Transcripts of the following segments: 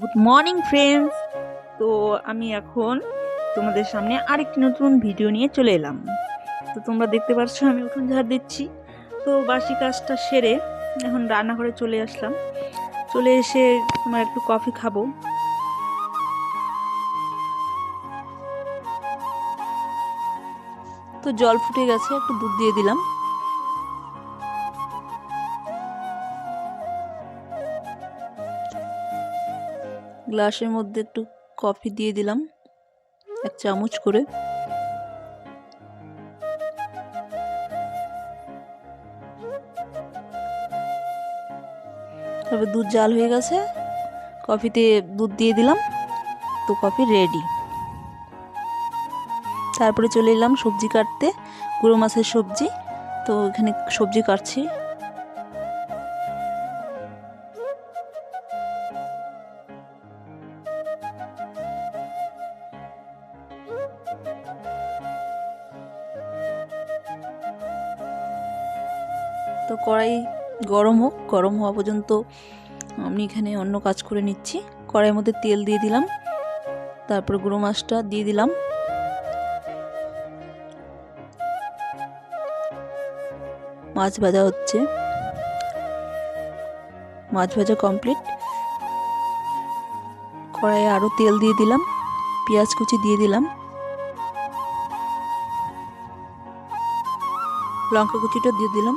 Good morning friends. তো আমি এখন তোমাদের সামনে আরেকটি নতুন ভিডিও নিয়ে চলে এলাম। তো তোমরা দেখতে পাচ্ছ আমি উঠোন ঝাড় দিচ্ছি। তো বাসি কাজটা সেরে এখন রান্নাঘরে চলে আসলাম। চলে এসে তোমার একটু কফি খাবো। তো জল ফুটে গেছে, একটু দুধ দিয়ে দিলাম। গ্লাসের মধ্যে একটু কফি দিয়ে দিলাম, 1 চামচ করে। তারপর দুধ জাল হয়ে গেছে, কফিতে দুধ দিয়ে দিলাম। তো কফি রেডি। তারপরে চলে এলাম সবজি কাটতে, গুঁড়ো মাছের সবজি। তো এখানে সবজি কাটছি। তো কড়াই গরম হোক, গরম হওয়া পর্যন্ত আমি এখানে অন্য কাজ করে নিচ্ছি। কড়াইয়ের মধ্যে তেল দিয়ে দিলাম, তারপর গুঁড়ো মাছটা দিয়ে দিলাম। মাছ ভাজা হচ্ছে, মাছ ভাজা কমপ্লিট। কড়াইয়ে আরও তেল দিয়ে দিলাম, পেঁয়াজ কুচি দিয়ে দিলাম, লঙ্কা কুচিটা দিয়ে দিলাম।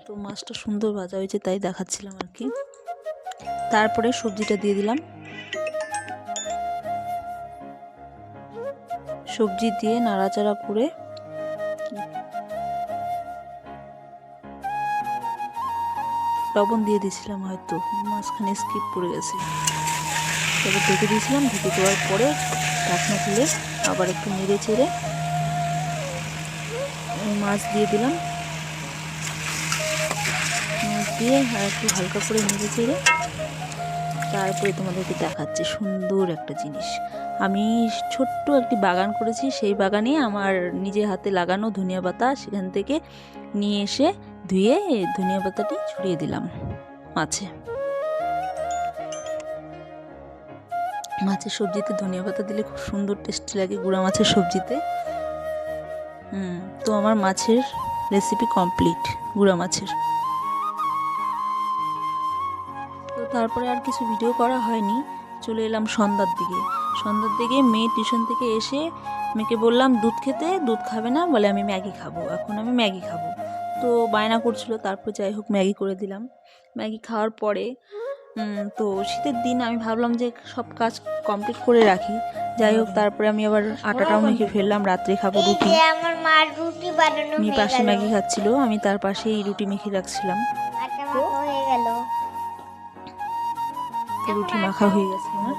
তো মাছটা সুন্দর ভাজা হয়েছে তাই দেখাচ্ছিলাম আর কি। তারপরে সবজিটা দিয়ে দিলাম। সবজি দিয়ে নাড়াচাড়া করে লবণ দিয়ে দিয়েছিলাম, হয়তো মাঝখানে স্কিপ করে গেছে। তবে ঢেকে দিয়েছিলাম, ঢেকে দেওয়ার পরে ঢাকনা খুলে আবার একটু নেড়ে চেড়ে মাছ দিয়ে দিলাম। মাছ দিয়ে আর একটু হালকা করে নেড়ে চেড়ে তারপরে তোমাদেরকে দেখাচ্ছি সুন্দর একটা জিনিস। আমি ছোট্ট একটি বাগান করেছি, সেই বাগানে আমার নিজে হাতে লাগানো ধনিয়া পাতা, সেখান থেকে নিয়ে এসে ধুয়ে ধনিয়া পাতাটি ছড়িয়ে দিলাম মাছে। মাছের সবজিতে ধনিয়া পাতা দিলে খুব সুন্দর টেস্টি লাগে, গুঁড়া মাছের সবজিতে। তো আমার মাছের রেসিপি কমপ্লিট, গুঁড়া মাছের। তো তারপরে আর কিছু ভিডিও করা হয়নি। চলে এলাম সন্ধ্যার দিকে। মেয়ে টিউশন থেকে এসে মেয়েকে বললাম দুধ খেতে, দুধ খাবে না, বলে আমি ম্যাগি খাবো, এখন আমি ম্যাগি খাবো। তো বায়না করছিল, তারপর যাই হোক ম্যাগি করে দিলাম। ম্যাগি খাওয়ার পরে তো শীতের দিন আমি ভাবলাম যে সব কাজ কমপ্লিট করে রাখি। যাই হোক, তারপরে আমি আবার আটাটাও মেখে ফেললাম, রাত্রে খাবো রুটি। আমার মা রুটি বানানো মেয়ে পাশে ম্যাগি খাচ্ছিল, আমি তার পাশেই রুটি মেখে রাখছিলাম। হয়ে গেল, রুটি মাখা হয়ে গেছে আমার।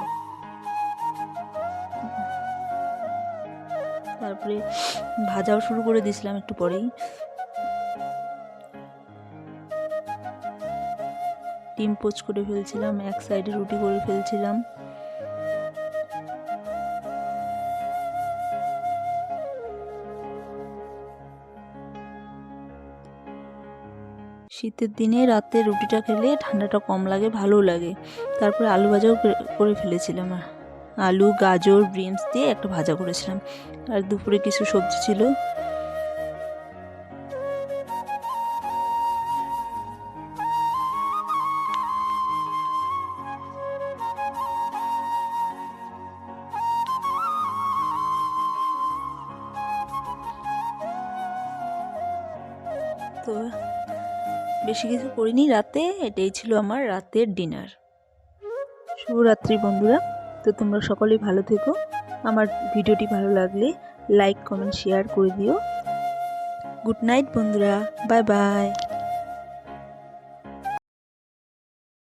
তারপরে ভাজাও শুরু করে দিয়েছিলাম একটু পরেই। ডিম পোচ করে ফেলছিলাম, এক সাইডে রুটি করে ফেলছিলাম। শীতের দিনে রাতে রুটিটা খেলে ঠান্ডাটা কম লাগে, ভালো লাগে। তারপরে আলু ভাজাও করে ফেলেছিলাম, আলু গাজর বিনস দিয়ে একটা ভাজা করেছিলাম। আর দুপুরে কিছু সবজি ছিল। তো বেশি কিছু করিনি রাতে, এটাই ছিল আমার রাতের ডিনার। শুভরাত্রি বন্ধুরা। তো তোমরা সকলেই ভালো থেকো। আমার ভিডিওটি ভালো লাগলে লাইক কমেন্ট শেয়ার করে দিও। গুড নাইট বন্ধুরা, বাই বাই।